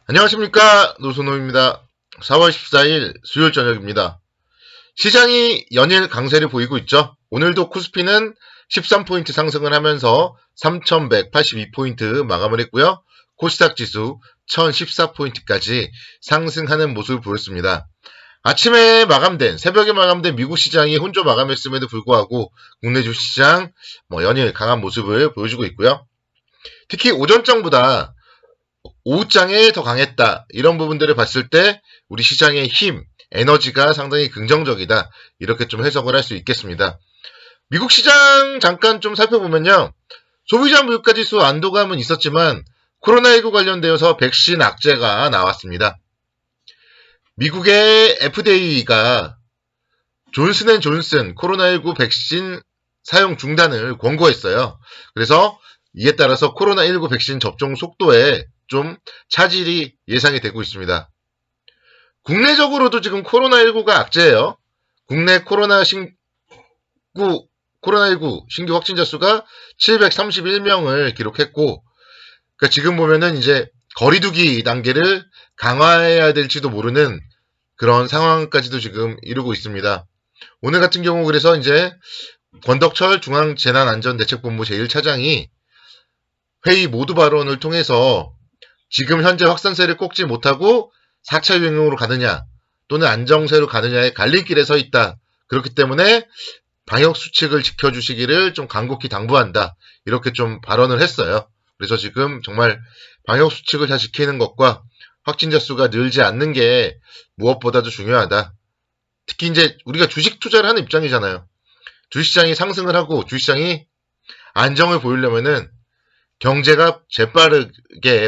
안녕하십니까, 노선호입니다. 4월 14일 수요일 저녁입니다. 시장이 연일 강세를 보이고 있죠. 오늘도 코스피는 13포인트 상승을 하면서 3,182포인트 마감을 했고요. 코스닥 지수 1,014포인트까지 상승하는 모습을 보였습니다. 아침에 마감된, 새벽에 마감된 미국 시장이 혼조 마감했음에도 불구하고 국내 주시장 연일 강한 모습을 보여주고 있고요. 특히 오전장보다 오후장에 더 강했다. 이런 부분들을 봤을 때 우리 시장의 힘, 에너지가 상당히 긍정적이다. 이렇게 좀 해석을 할 수 있겠습니다. 미국 시장 잠깐 좀 살펴보면요. 소비자 물가지수 안도감은 있었지만 코로나19 관련되어서 백신 악재가 나왔습니다. 미국의 FDA가 존슨앤존슨 코로나19 백신 사용 중단을 권고했어요. 그래서 이에 따라서 코로나19 백신 접종 속도에 좀 차질이 예상이 되고 있습니다. 국내적으로도 지금 코로나19가 악재예요. 국내 코로나19 신규 확진자 수가 731명을 기록했고, 그러니까 지금 보면은 이제 거리두기 단계를 강화해야 될지도 모르는 그런 상황까지도 지금 이루고 있습니다. 오늘 같은 경우 그래서 이제 권덕철 중앙재난안전대책본부 제1차장이 회의 모두 발언을 통해서 지금 현재 확산세를 꺾지 못하고 4차 유행으로 가느냐 또는 안정세로 가느냐의 갈림길에 서 있다. 그렇기 때문에 방역 수칙을 지켜주시기를 좀 간곡히 당부한다. 이렇게 좀 발언을 했어요. 그래서 지금 정말 방역 수칙을 잘 지키는 것과 확진자 수가 늘지 않는 게 무엇보다도 중요하다. 특히 이제 우리가 주식 투자를 하는 입장이잖아요. 주식시장이 상승을 하고 주식시장이 안정을 보이려면은 경제가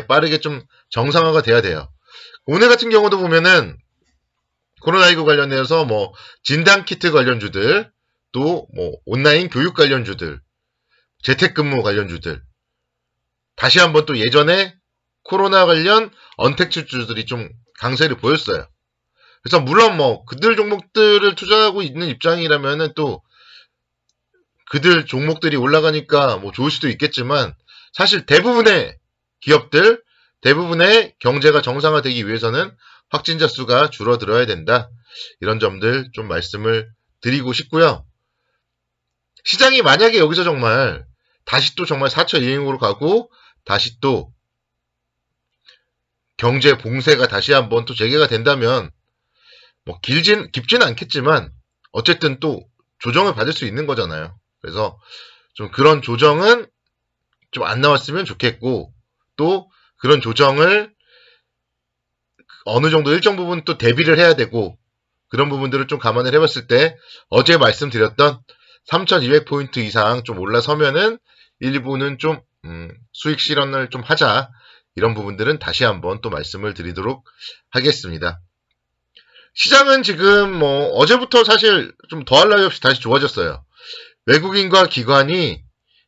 빠르게 좀 정상화가 돼야 돼요. 오늘 같은 경우도 보면은 코로나19 관련해서 진단키트 관련주들, 또 온라인 교육 관련주들, 재택근무 관련주들, 다시 한번 또 예전에 코로나 관련 언택트주들이 좀 강세를 보였어요. 그래서 물론 그들 종목들을 투자하고 있는 입장이라면은 또 그들 종목들이 올라가니까 좋을 수도 있겠지만 사실 대부분의 기업들, 대부분의 경제가 정상화되기 위해서는 확진자 수가 줄어들어야 된다. 이런 점들 좀 말씀을 드리고 싶고요. 시장이 만약에 여기서 정말 다시 또 정말 4차 유행으로 가고 다시 또 경제 봉쇄가 다시 한번 또 재개가 된다면 깊지는 않겠지만 어쨌든 또 조정을 받을 수 있는 거잖아요. 그래서 좀 그런 조정은 좀 안 나왔으면 좋겠고, 또 그런 조정을 어느 정도 일정 부분 또 대비를 해야 되고, 그런 부분들을 좀 감안을 해봤을 때 어제 말씀드렸던 3,200포인트 이상 좀 올라서면은 일부는 좀 수익 실현을 좀 하자. 이런 부분들은 다시 한번 또 말씀을 드리도록 하겠습니다. 시장은 지금 어제부터 사실 좀 더할 나위 없이 다시 좋아졌어요. 외국인과 기관이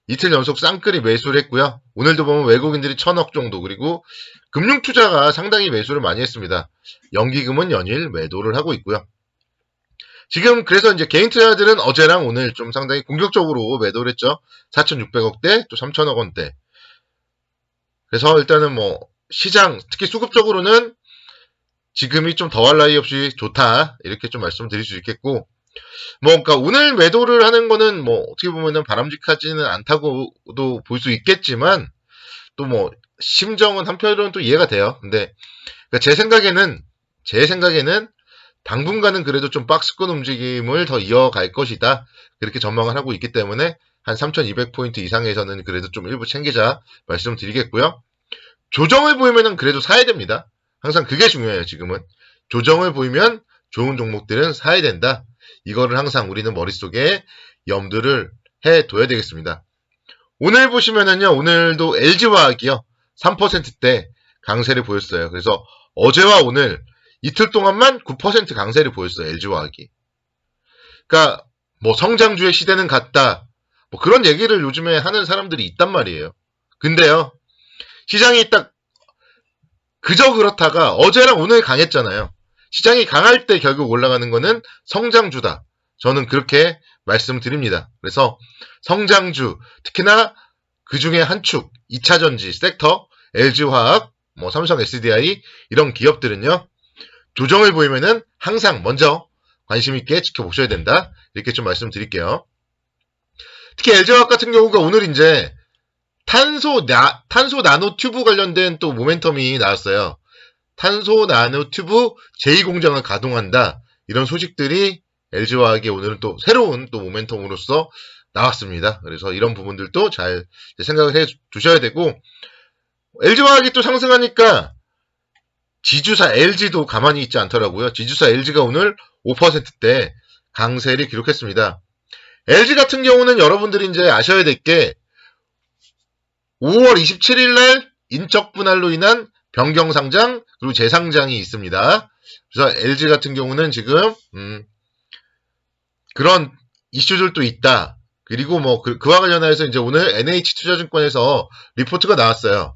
이틀 연속 쌍끌이 매수를 했고요. 오늘도 보면 외국인들이 1,000억 정도, 그리고 금융투자가 상당히 매수를 많이 했습니다. 연기금은 연일 매도를 하고 있고요. 지금 그래서 이제 개인 투자자들은 어제랑 오늘 좀 상당히 공격적으로 매도를 했죠. 4,600억대 또 3,000억 원대. 그래서 일단은 시장, 특히 수급적으로는 지금이 좀 더할 나위 없이 좋다. 이렇게 좀 말씀드릴 수 있겠고, 그러니까 오늘 매도를 하는 거는 어떻게 보면은 바람직하지는 않다고도 볼 수 있겠지만, 또 심정은 한편으로는 또 이해가 돼요. 근데, 그러니까 제 생각에는 당분간은 그래도 좀 박스권 움직임을 더 이어갈 것이다. 그렇게 전망을 하고 있기 때문에, 한 3,200포인트 이상에서는 그래도 좀 일부 챙기자 말씀드리겠고요. 조정을 보이면은 그래도 사야 됩니다. 항상 그게 중요해요, 지금은. 조정을 보이면 좋은 종목들은 사야 된다. 이거를 항상 우리는 머릿속에 염두를 해둬야 되겠습니다. 오늘 보시면은요, 오늘도 LG화학이요, 3%대 강세를 보였어요. 그래서 어제와 오늘 이틀 동안만 9% 강세를 보였어요, LG화학이. 그러니까 성장주의 시대는 갔다. 그런 얘기를 요즘에 하는 사람들이 있단 말이에요. 근데요, 시장이 딱 그저 그렇다가 어제랑 오늘 강했잖아요. 시장이 강할 때 결국 올라가는 거는 성장주다. 저는 그렇게 말씀드립니다. 그래서 성장주, 특히나 그 중에 한 축, 2차전지 섹터, LG화학, 뭐 삼성 SDI 이런 기업들은요. 조정을 보이면은 항상 먼저 관심 있게 지켜보셔야 된다. 이렇게 좀 말씀드릴게요. 특히 LG화학 같은 경우가 오늘 이제 탄소 나노 튜브 관련된 또 모멘텀이 나왔어요. 탄소 나노 튜브 제2공장을 가동한다. 이런 소식들이 LG화학의 오늘은 또 새로운 또 모멘텀으로서 나왔습니다. 그래서 이런 부분들도 잘 생각을 해 두셔야 되고, LG화학이 또 상승하니까 지주사 LG도 가만히 있지 않더라고요. 지주사 LG가 오늘 5%대 강세를 기록했습니다. LG 같은 경우는 여러분들이 이제 아셔야 될 게 5월 27일 날 인적 분할로 인한 변경 상장 그리고 재상장이 있습니다. 그래서 LG 같은 경우는 지금 그런 이슈들도 있다. 그리고 뭐 그와 관련해서 이제 오늘 NH투자증권에서 리포트가 나왔어요.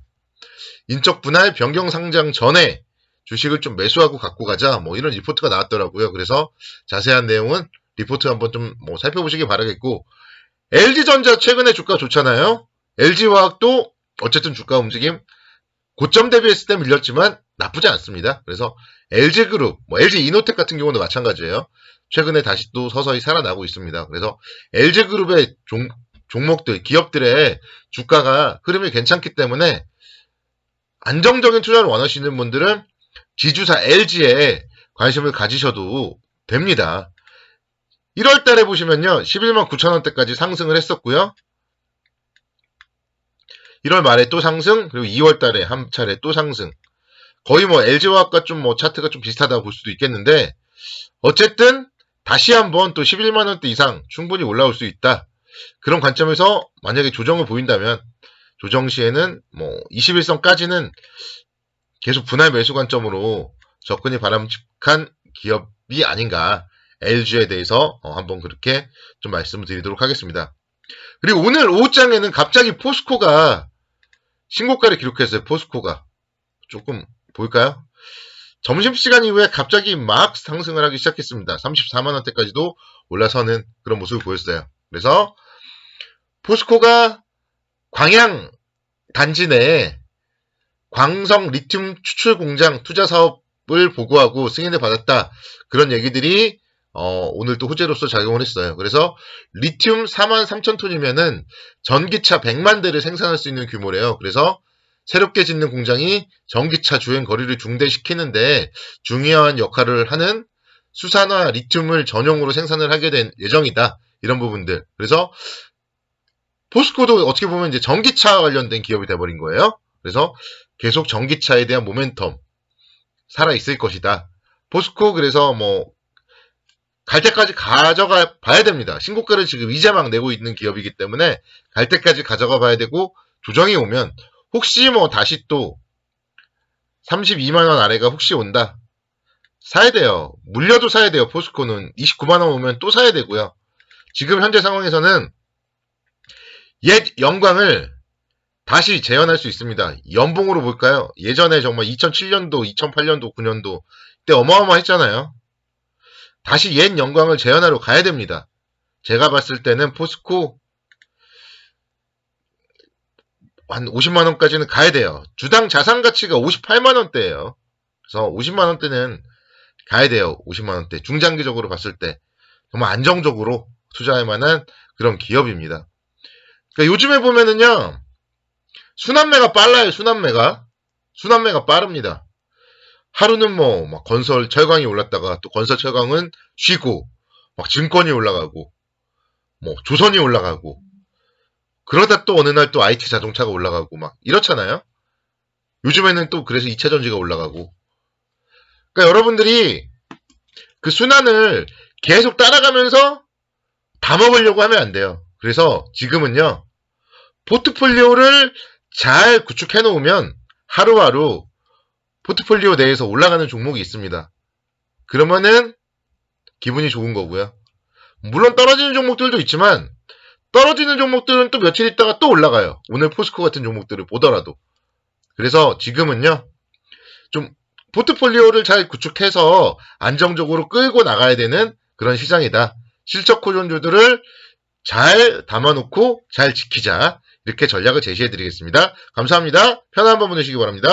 인적 분할 변경 상장 전에 주식을 좀 매수하고 갖고 가자. 뭐 이런 리포트가 나왔더라고요. 그래서 자세한 내용은 리포트 한번 좀 뭐 살펴보시기 바라겠고, LG전자 최근에 주가 좋잖아요. LG화학도 어쨌든 주가 움직임 고점 대비했을 때 밀렸지만 나쁘지 않습니다. 그래서 LG그룹, 뭐 LG이노텍 같은 경우도 마찬가지예요. 최근에 다시 또 서서히 살아나고 있습니다. 그래서 LG그룹의 종목들, 기업들의 주가가 흐름이 괜찮기 때문에 안정적인 투자를 원하시는 분들은 지주사 LG에 관심을 가지셔도 됩니다. 1월 달에 보시면요. 11만 9천 원대까지 상승을 했었고요. 1월 말에 또 상승, 그리고 2월 달에 한 차례 또 상승. 거의 뭐 LG화학과 좀 뭐 차트가 좀 비슷하다고 볼 수도 있겠는데, 어쨌든 다시 한번 또 11만 원대 이상 충분히 올라올 수 있다. 그런 관점에서 만약에 조정을 보인다면 조정 시에는 뭐 21선까지는 계속 분할 매수 관점으로 접근이 바람직한 기업이 아닌가. LG에 대해서 한번 그렇게 좀 말씀을 드리도록 하겠습니다. 그리고 오늘 오후장에는 갑자기 포스코가 신고가를 기록했어요. 포스코가. 조금 보일까요? 점심시간 이후에 갑자기 막 상승을 하기 시작했습니다. 34만원대까지도 올라서는 그런 모습을 보였어요. 그래서 포스코가 광양 단지 내에 광성 리튬 추출 공장 투자 사업을 보고하고 승인을 받았다. 그런 얘기들이 오늘 또 호재로서 작용을 했어요. 그래서 리튬 43,000톤이면은 전기차 100만 대를 생산할 수 있는 규모래요. 그래서 새롭게 짓는 공장이 전기차 주행 거리를 중대시키는데 중요한 역할을 하는 수산화 리튬을 전용으로 생산을 하게 된 예정이다. 이런 부분들. 그래서 포스코도 어떻게 보면 이제 전기차 관련된 기업이 돼버린 거예요. 그래서 계속 전기차에 대한 모멘텀 살아있을 것이다. 포스코 그래서 뭐 갈 때까지 가져가 봐야 됩니다. 신고가를 지금 이제 막 내고 있는 기업이기 때문에 갈 때까지 가져가 봐야 되고, 조정이 오면 혹시 뭐 다시 또 32만원 아래가 혹시 온다. 사야 돼요. 물려도 사야 돼요. 포스코는 29만원 오면 또 사야 되고요. 지금 현재 상황에서는 옛 영광을 다시 재현할 수 있습니다. 연봉으로 볼까요? 예전에 정말 2007년도, 2008년도, 9년도 때 어마어마했잖아요. 다시 옛 영광을 재현하러 가야 됩니다. 제가 봤을 때는 포스코 한 50만원까지는 가야 돼요. 주당 자산 가치가 58만원대예요. 그래서 50만원대는 가야 돼요. 50만원대. 중장기적으로 봤을 때 정말 안정적으로 투자할 만한 그런 기업입니다. 그러니까 요즘에 보면은요, 순환매가 빨라요. 순환매가 빠릅니다. 하루는 뭐 막 건설 철강이 올랐다가 또 건설 철강은 쉬고, 막 증권이 올라가고, 뭐 조선이 올라가고, 그러다 또 어느 날 또 IT 자동차가 올라가고 막 이렇잖아요. 요즘에는 또 그래서 2차 전지가 올라가고. 그러니까 여러분들이 그 순환을 계속 따라가면서 다 먹으려고 하면 안 돼요. 그래서 지금은요, 포트폴리오를 잘 구축해 놓으면 하루하루 포트폴리오 내에서 올라가는 종목이 있습니다. 그러면은 기분이 좋은 거고요. 물론 떨어지는 종목들도 있지만 떨어지는 종목들은 또 며칠 있다가 또 올라가요. 오늘 포스코 같은 종목들을 보더라도. 그래서 지금은요, 좀 포트폴리오를 잘 구축해서 안정적으로 끌고 나가야 되는 그런 시장이다. 실적 호전주들을 잘 담아놓고 잘 지키자. 이렇게 전략을 제시해 드리겠습니다. 감사합니다. 편한 한 번 보내시기 바랍니다.